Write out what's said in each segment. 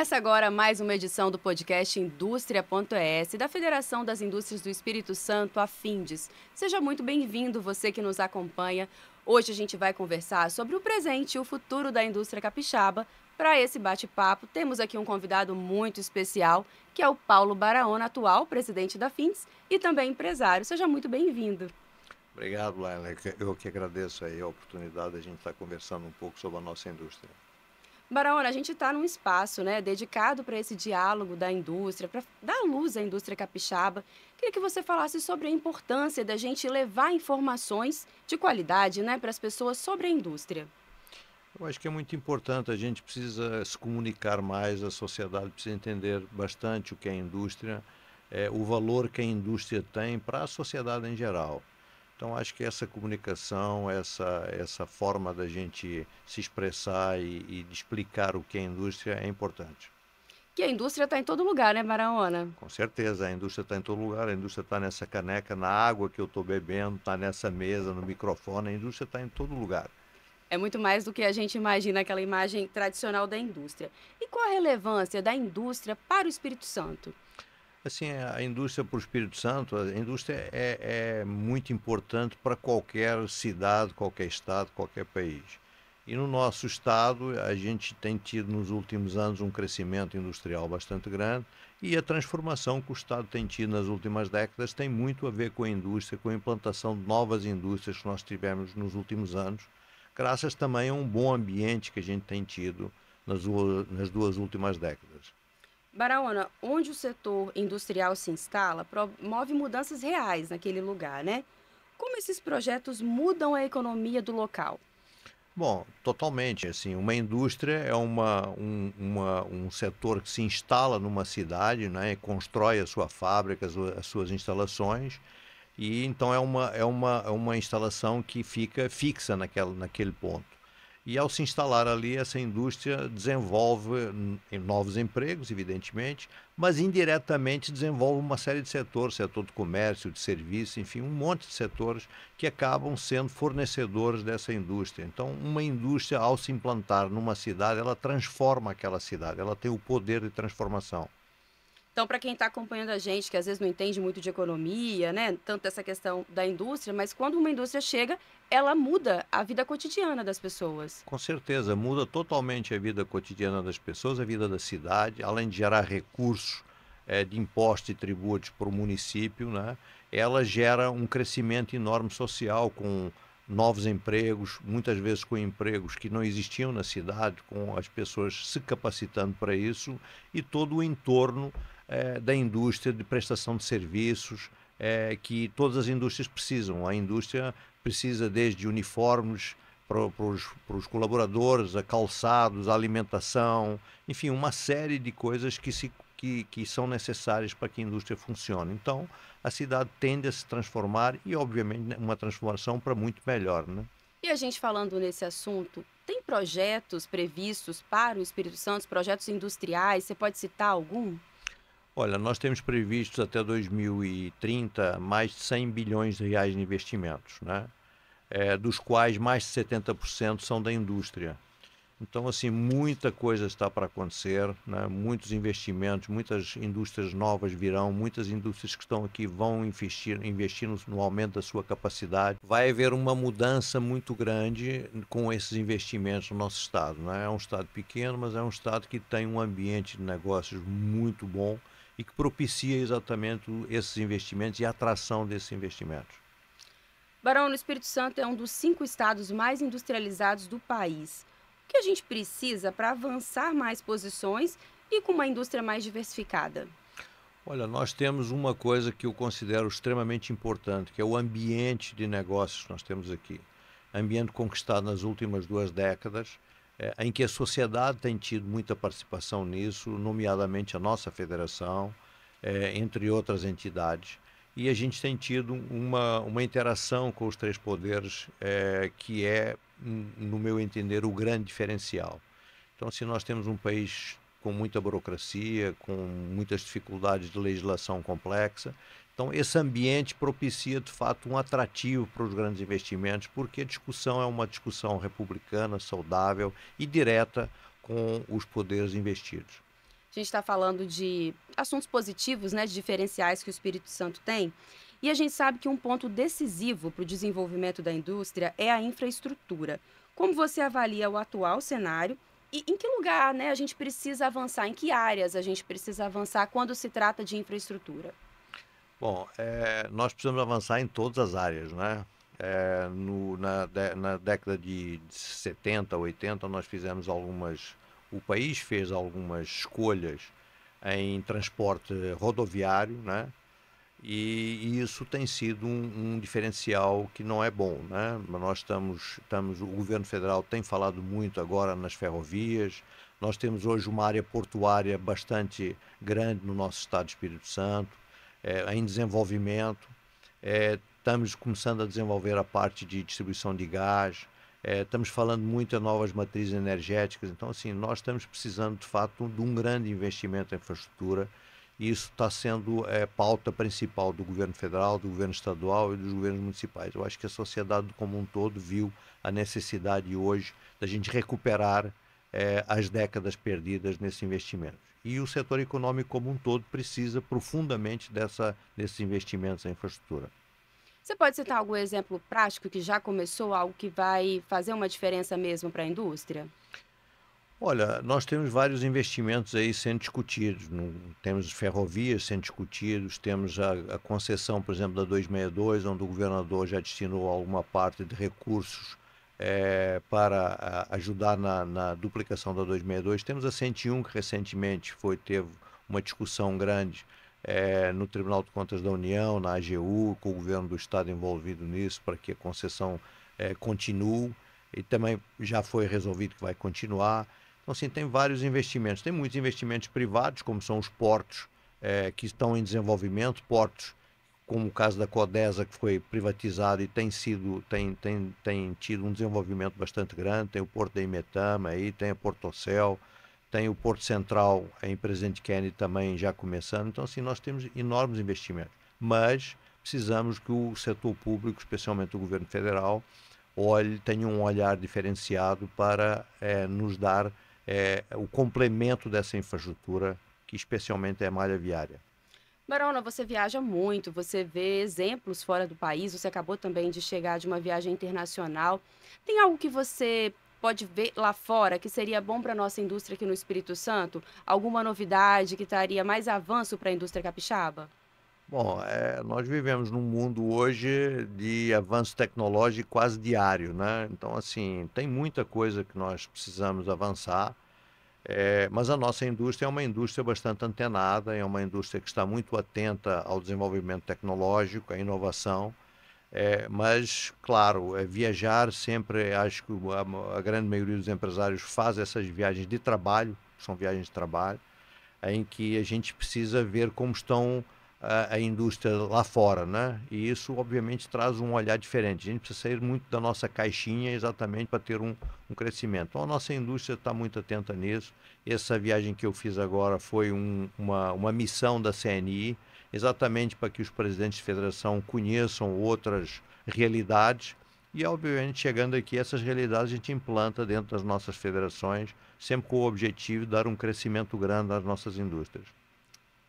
Começa agora mais uma edição do podcast Indústria.es da Federação das Indústrias do Espírito Santo, a Findes. Seja muito bem-vindo, você que nos acompanha. Hoje a gente vai conversar sobre o presente e o futuro da indústria capixaba. Para esse bate-papo, temos aqui um convidado muito especial, que é o Paulo Baraona, atual presidente da Findes e também empresário. Seja muito bem-vindo. Obrigado, Laila. Eu que agradeço aí a oportunidade de a gente estar conversando um pouco sobre a nossa indústria. Baraona, a gente está num espaço, dedicado para esse diálogo da indústria, para dar luz à indústria capixaba. Queria que você falasse sobre a importância da gente levar informações de qualidade, para as pessoas sobre a indústria. Eu acho que é muito importante, a gente precisa se comunicar mais, a sociedade precisa entender bastante o que é a indústria, o valor que a indústria tem para a sociedade em geral. Então, acho que essa comunicação, essa forma da gente se expressar e de explicar o que é a indústria é importante. Que a indústria está em todo lugar, né, Baraona? Com certeza, a indústria está em todo lugar, a indústria está nessa caneca, na água que eu estou bebendo, está nessa mesa, no microfone, a indústria está em todo lugar. É muito mais do que a gente imagina, aquela imagem tradicional da indústria. E qual a relevância da indústria para o Espírito Santo? Assim, a indústria para o Espírito Santo, a indústria é muito importante para qualquer cidade, qualquer estado, qualquer país. E no nosso estado, a gente tem tido nos últimos anos um crescimento industrial bastante grande e a transformação que o estado tem tido nas últimas décadas tem muito a ver com a indústria, com a implantação de novas indústrias que nós tivemos nos últimos anos, graças também a um bom ambiente que a gente tem tido nas duas últimas décadas. Baraona, onde o setor industrial se instala, promove mudanças reais naquele lugar, né? Como esses projetos mudam a economia do local? Bom, totalmente. Assim, uma indústria é um setor que se instala numa cidade, né, e constrói a sua fábrica, as suas instalações, e então é uma instalação que fica fixa naquele ponto. E ao se instalar ali, essa indústria desenvolve novos empregos, evidentemente, mas indiretamente desenvolve uma série de setores, setor de comércio, de serviço, enfim, um monte de setores que acabam sendo fornecedores dessa indústria. Então, uma indústria, ao se implantar numa cidade, ela transforma aquela cidade, ela tem o poder de transformação. Então, para quem está acompanhando a gente, que às vezes não entende muito de economia, né, tanto essa questão da indústria, mas quando uma indústria chega, ela muda a vida cotidiana das pessoas. Com certeza, muda totalmente a vida cotidiana das pessoas, a vida da cidade, além de gerar recursos de impostos e tributos para o município, né? Ela gera um crescimento enorme social com novos empregos, muitas vezes com empregos que não existiam na cidade, com as pessoas se capacitando para isso e todo o entorno da indústria de prestação de serviços que todas as indústrias precisam. A indústria precisa desde uniformes, para os colaboradores, a calçados, a alimentação, enfim, uma série de coisas que são necessárias para que a indústria funcione. Então, a cidade tende a se transformar e, obviamente, uma transformação para muito melhor, né? E a gente falando nesse assunto, tem projetos previstos para o Espírito Santo, projetos industriais? Você pode citar algum? Olha, nós temos previstos até 2030 mais de 100 bilhões de reais de investimentos, né? Dos quais mais de 70% são da indústria. Então, assim, muita coisa está para acontecer, né? Muitos investimentos, muitas indústrias novas virão, muitas indústrias que estão aqui vão investir no aumento da sua capacidade. Vai haver uma mudança muito grande com esses investimentos no nosso estado, né? É um estado pequeno, mas é um estado que tem um ambiente de negócios muito bom e que propicia exatamente esses investimentos e a atração desses investimentos. Barão, no Espírito Santo é um dos 5 estados mais industrializados do país. O que a gente precisa para avançar mais posições e com uma indústria mais diversificada? Olha, nós temos uma coisa que eu considero extremamente importante, que é o ambiente de negócios que nós temos aqui. Ambiente conquistado nas últimas 2 décadas, em que a sociedade tem tido muita participação nisso, nomeadamente a nossa federação, entre outras entidades. E a gente tem tido uma interação com os três poderes que é, no meu entender, o grande diferencial. Então, se nós temos um país com muita burocracia, com muitas dificuldades de legislação complexa, então esse ambiente propicia, de fato, um atrativo para os grandes investimentos, porque a discussão é uma discussão republicana, saudável e direta com os poderes investidos. A gente está falando de assuntos positivos, né, de diferenciais que o Espírito Santo tem. E a gente sabe que um ponto decisivo para o desenvolvimento da indústria é a infraestrutura. Como você avalia o atual cenário e em que lugar, né, a gente precisa avançar, em que áreas a gente precisa avançar quando se trata de infraestrutura? Bom, nós precisamos avançar em todas as áreas, né? Na década de 70, 80, nós fizemos o país fez algumas escolhas em transporte rodoviário, né? E isso tem sido um diferencial que não é bom, né? Mas o governo federal tem falado muito agora nas ferrovias. Nós temos hoje uma área portuária bastante grande no nosso estado de Espírito Santo, em desenvolvimento. Estamos começando a desenvolver a parte de distribuição de gás. Estamos falando muito em novas matrizes energéticas. Então, assim, nós estamos precisando, de fato, de um grande investimento em infraestrutura. E isso está sendo pauta principal do governo federal, do governo estadual e dos governos municipais. Eu acho que a sociedade como um todo viu a necessidade hoje da gente recuperar as décadas perdidas nesses investimentos. E o setor econômico como um todo precisa profundamente desses investimentos em infraestrutura. Você pode citar algum exemplo prático que já começou, algo que vai fazer uma diferença mesmo para a indústria? Olha, nós temos vários investimentos aí sendo discutidos. Temos ferrovias sendo discutidos, temos a concessão, por exemplo, da 262, onde o governador já destinou alguma parte de recursos para ajudar na duplicação da 262. Temos a 101, que recentemente teve uma discussão grande no Tribunal de Contas da União, na AGU, com o governo do Estado envolvido nisso, para que a concessão continue. E também já foi resolvido que vai continuar. Então, assim, tem vários investimentos. Tem muitos investimentos privados, como são os portos que estão em desenvolvimento, portos como o caso da Codesa, que foi privatizado e tem tido um desenvolvimento bastante grande. Tem o Porto da Imetama, aí, tem a Portocel, tem o Porto Central em Presidente Kennedy também já começando. Então, assim, nós temos enormes investimentos. Mas precisamos que o setor público, especialmente o governo federal, tenha um olhar diferenciado para nos dar o complemento dessa infraestrutura, que especialmente é a malha viária. Barona, você viaja muito, você vê exemplos fora do país, você acabou também de chegar de uma viagem internacional. Tem algo que você pode ver lá fora que seria bom para a nossa indústria aqui no Espírito Santo? Alguma novidade que traria mais avanço para a indústria capixaba? Bom, nós vivemos num mundo hoje de avanço tecnológico quase diário, né? Então, assim, tem muita coisa que nós precisamos avançar. Mas a nossa indústria é uma indústria bastante antenada, é uma indústria que está muito atenta ao desenvolvimento tecnológico, à inovação. Mas, claro, viajar sempre, acho que a grande maioria dos empresários faz essas viagens de trabalho, são viagens de trabalho, em que a gente precisa ver como estão a indústria lá fora, né? E isso, obviamente, traz um olhar diferente. A gente precisa sair muito da nossa caixinha exatamente para ter um crescimento. Então, a nossa indústria está muito atenta nisso. Essa viagem que eu fiz agora foi uma missão da CNI, exatamente para que os presidentes de federação conheçam outras realidades. E, obviamente, chegando aqui, essas realidades a gente implanta dentro das nossas federações, sempre com o objetivo de dar um crescimento grande às nossas indústrias.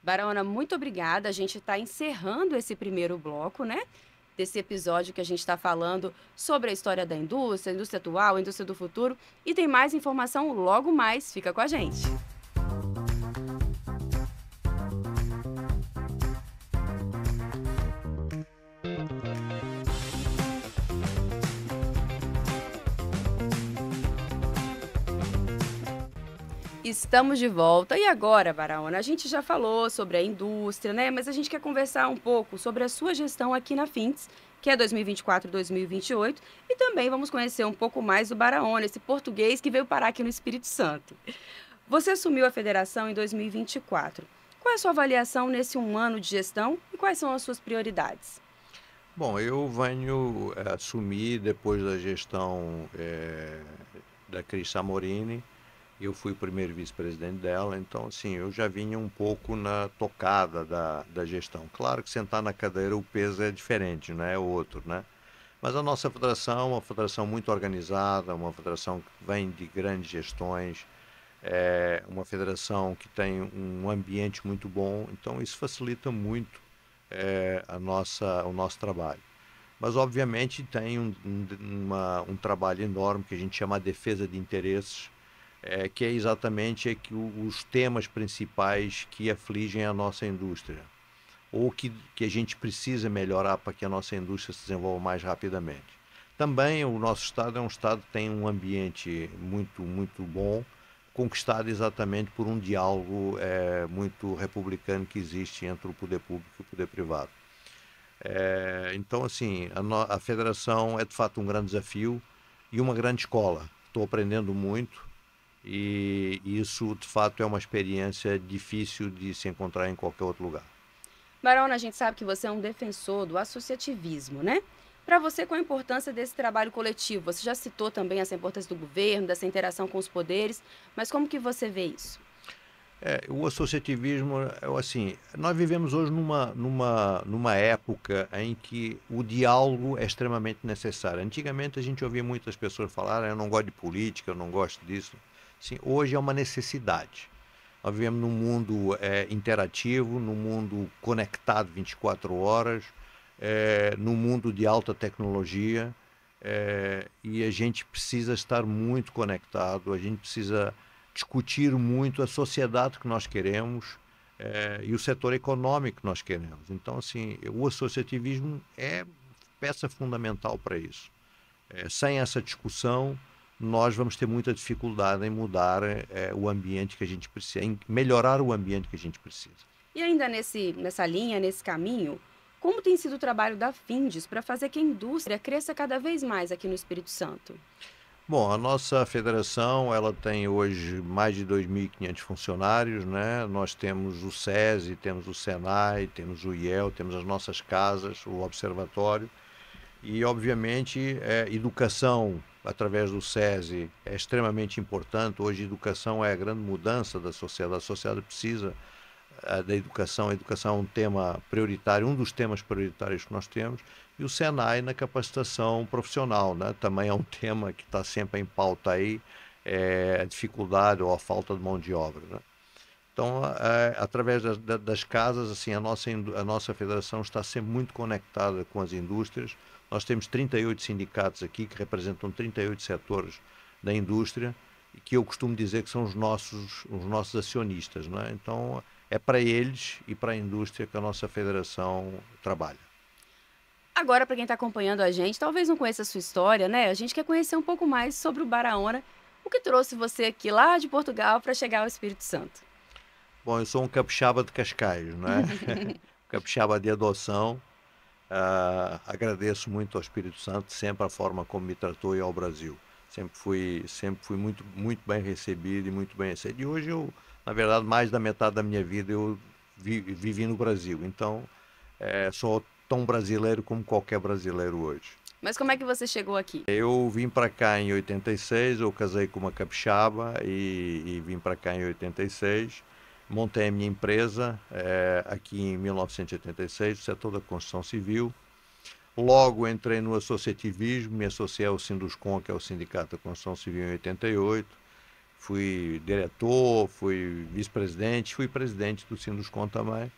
Barona, muito obrigada. A gente está encerrando esse primeiro bloco, né? Desse episódio que a gente está falando sobre a história da indústria, a indústria atual, a indústria do futuro. E tem mais informação logo mais. Fica com a gente. Estamos de volta. E agora, Baraona, a gente já falou sobre a indústria, né? Mas a gente quer conversar um pouco sobre a sua gestão aqui na Fintes, que é 2024-2028, e também vamos conhecer um pouco mais do Baraona, esse português que veio parar aqui no Espírito Santo. Você assumiu a federação em 2024. Qual é a sua avaliação nesse um ano de gestão e quais são as suas prioridades? Bom, eu venho assumir depois da gestão da Cris Samorini. Eu fui o primeiro vice-presidente dela, então, assim, eu já vinha um pouco na tocada da gestão. Claro que sentar na cadeira o peso é diferente, né? É outro, né? Mas a nossa federação é uma federação muito organizada, uma federação que vem de grandes gestões, uma federação que tem um ambiente muito bom, então isso facilita muito o nosso trabalho. Mas, obviamente, tem um trabalho enorme que a gente chama de defesa de interesses, que é exatamente os temas principais que afligem a nossa indústria, ou que a gente precisa melhorar para que a nossa indústria se desenvolva mais rapidamente. Também o nosso Estado é um Estado que tem um ambiente muito, muito bom, conquistado exatamente por um diálogo muito republicano que existe entre o poder público e o poder privado. Então, assim, a federação é de fato um grande desafio e uma grande escola. Estou aprendendo muito e isso de fato é uma experiência difícil de se encontrar em qualquer outro lugar. Barona, a gente sabe que você é um defensor do associativismo, né? Para você, qual a importância desse trabalho coletivo? Você já citou também essa importância do governo, dessa interação com os poderes, mas como que você vê isso? O associativismo, assim, nós vivemos hoje numa época em que o diálogo é extremamente necessário. Antigamente a gente ouvia muitas pessoas falar, eu não gosto de política, eu não gosto disso. Sim, hoje é uma necessidade. Nós vivemos num mundo interativo, num mundo conectado 24 horas, num mundo de alta tecnologia, e a gente precisa estar muito conectado, a gente precisa discutir muito a sociedade que nós queremos e o setor econômico que nós queremos. Então, assim, o associativismo é peça fundamental para isso. Sem essa discussão, nós vamos ter muita dificuldade em mudar o ambiente que a gente precisa, em melhorar o ambiente que a gente precisa. E ainda nessa linha, nesse caminho, como tem sido o trabalho da Findes para fazer que a indústria cresça cada vez mais aqui no Espírito Santo? Bom, a nossa federação, ela tem hoje mais de 2.500 funcionários, né? Nós temos o SESI, temos o SENAI, temos o IEL, temos as nossas casas, o observatório e, obviamente, educação através do SESI é extremamente importante. Hoje, educação é a grande mudança da sociedade. A sociedade precisa da educação. A educação é um tema prioritário, um dos temas prioritários que nós temos, e o Senai na capacitação profissional, né? Também é um tema que está sempre em pauta aí, a dificuldade ou a falta de mão de obra, né? Então, através das casas, assim, a nossa federação está sempre muito conectada com as indústrias. Nós temos 38 sindicatos aqui que representam 38 setores da indústria e que eu costumo dizer que são os nossos acionistas, não é? Então, é para eles e para a indústria que a nossa federação trabalha. Agora, para quem está acompanhando a gente, talvez não conheça a sua história, né? A gente quer conhecer um pouco mais sobre o Baraona. O que trouxe você aqui lá de Portugal para chegar ao Espírito Santo? Bom, eu sou um capixaba de Cascais, não é? Capixaba de adoção. Agradeço muito ao Espírito Santo sempre a forma como me tratou e ao Brasil. Sempre fui muito, muito bem recebido e muito bem recebido. E hoje na verdade, mais da metade da minha vida eu vivi no Brasil. Então, sou tão brasileiro como qualquer brasileiro hoje. Mas como é que você chegou aqui? Eu vim para cá em 86, eu casei com uma capixaba e vim para cá em 86. Montei a minha empresa aqui em 1986, no setor da construção civil. Logo entrei no associativismo, me associei ao Sinduscon, que é o Sindicato da Construção Civil, em 88. Fui diretor, fui vice-presidente, fui presidente do Sinduscon também.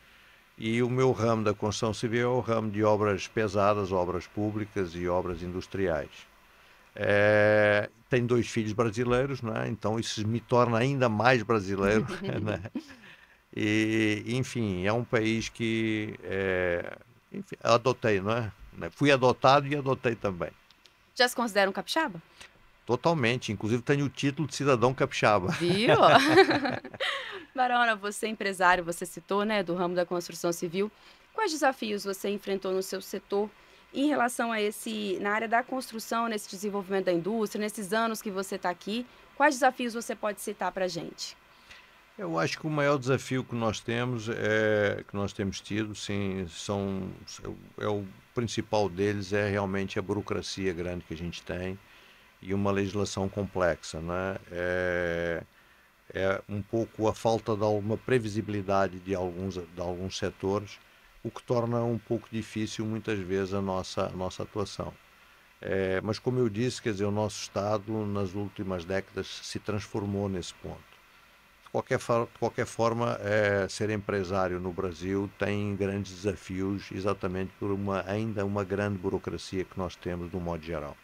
E o meu ramo da construção civil é o ramo de obras pesadas, obras públicas e obras industriais. Tenho 2 filhos brasileiros, né? Então isso me torna ainda mais brasileiro. Né? E, enfim, é um país que enfim, adotei, não é? Fui adotado e adotei também. Já se considera um capixaba? Totalmente, inclusive tenho o título de cidadão capixaba. Viu? Barona, você é empresário, você citou, né, do ramo da construção civil. Quais desafios você enfrentou no seu setor em relação a na área da construção, nesse desenvolvimento da indústria, nesses anos que você está aqui? Quais desafios você pode citar para a gente? Eu acho que o maior desafio que nós temos que nós temos tido, sim, o principal deles é realmente a burocracia grande que a gente tem e uma legislação complexa, né? É um pouco a falta de alguma previsibilidade de alguns setores, o que torna um pouco difícil muitas vezes a nossa atuação. Mas como eu disse, quer dizer, o nosso Estado nas últimas décadas se transformou nesse ponto. De qualquer forma, ser empresário no Brasil tem grandes desafios, exatamente por ainda uma grande burocracia que nós temos, de um modo geral.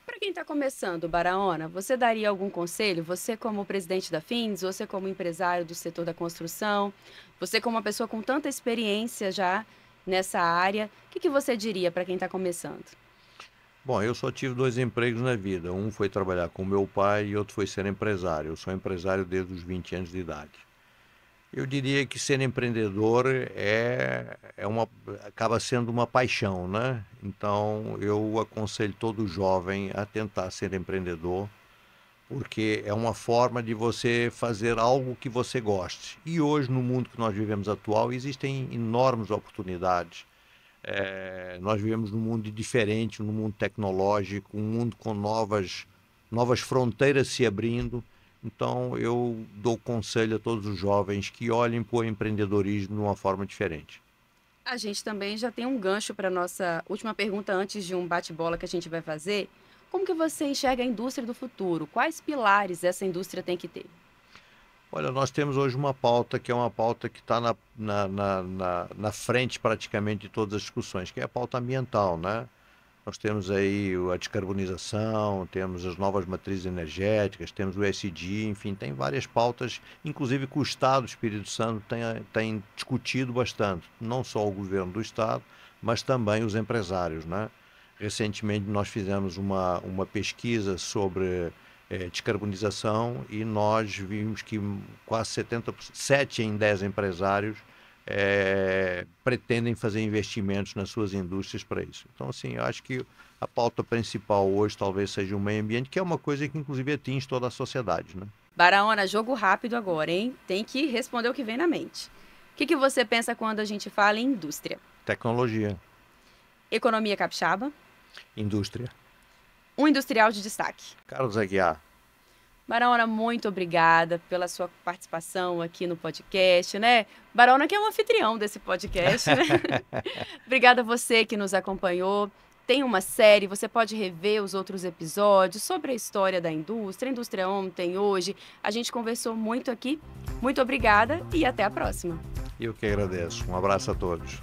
Para quem está começando, Baraona, você daria algum conselho? Você como presidente da Fins, você como empresário do setor da construção, você como uma pessoa com tanta experiência já nessa área, o que você diria para quem está começando? Bom, eu só tive 2 empregos na vida. Um foi trabalhar com meu pai e outro foi ser empresário. Eu sou empresário desde os 20 anos de idade. Eu diria que ser empreendedor acaba sendo uma paixão, né? Então, eu aconselho todo jovem a tentar ser empreendedor, porque é uma forma de você fazer algo que você goste. E hoje, no mundo que nós vivemos atual, existem enormes oportunidades. Nós vivemos num mundo diferente, num mundo tecnológico, um mundo com novas fronteiras se abrindo. Então, eu dou conselho a todos os jovens que olhem para o empreendedorismo de uma forma diferente. A gente também já tem um gancho para a nossa última pergunta antes de um bate-bola que a gente vai fazer. Como que você enxerga a indústria do futuro? Quais pilares essa indústria tem que ter? Olha, nós temos hoje uma pauta que é uma pauta que está na frente praticamente de todas as discussões, que é a pauta ambiental, né? Nós temos aí a descarbonização, temos as novas matrizes energéticas, temos o ESG, enfim, tem várias pautas, inclusive que o Estado do Espírito Santo tem discutido bastante, não só o governo do Estado, mas também os empresários, né? Recentemente nós fizemos uma pesquisa sobre descarbonização e nós vimos que quase 70%, 7 em 10 empresários pretendem fazer investimentos nas suas indústrias para isso. Então, assim, eu acho que a pauta principal hoje talvez seja o meio ambiente, que é uma coisa que inclusive atinge toda a sociedade, né? Baraona, jogo rápido agora, hein? Tem que responder o que vem na mente. O que você pensa quando a gente fala em indústria? Tecnologia. Economia capixaba? Indústria. Um industrial de destaque. Carlos Aguiar. Baraona, muito obrigada pela sua participação aqui no podcast, né? Baraona que é um anfitrião desse podcast, né? Obrigada a você que nos acompanhou. Tem uma série, você pode rever os outros episódios sobre a história da indústria, a indústria ontem, hoje. A gente conversou muito aqui. Muito obrigada e até a próxima. Eu que agradeço. Um abraço a todos.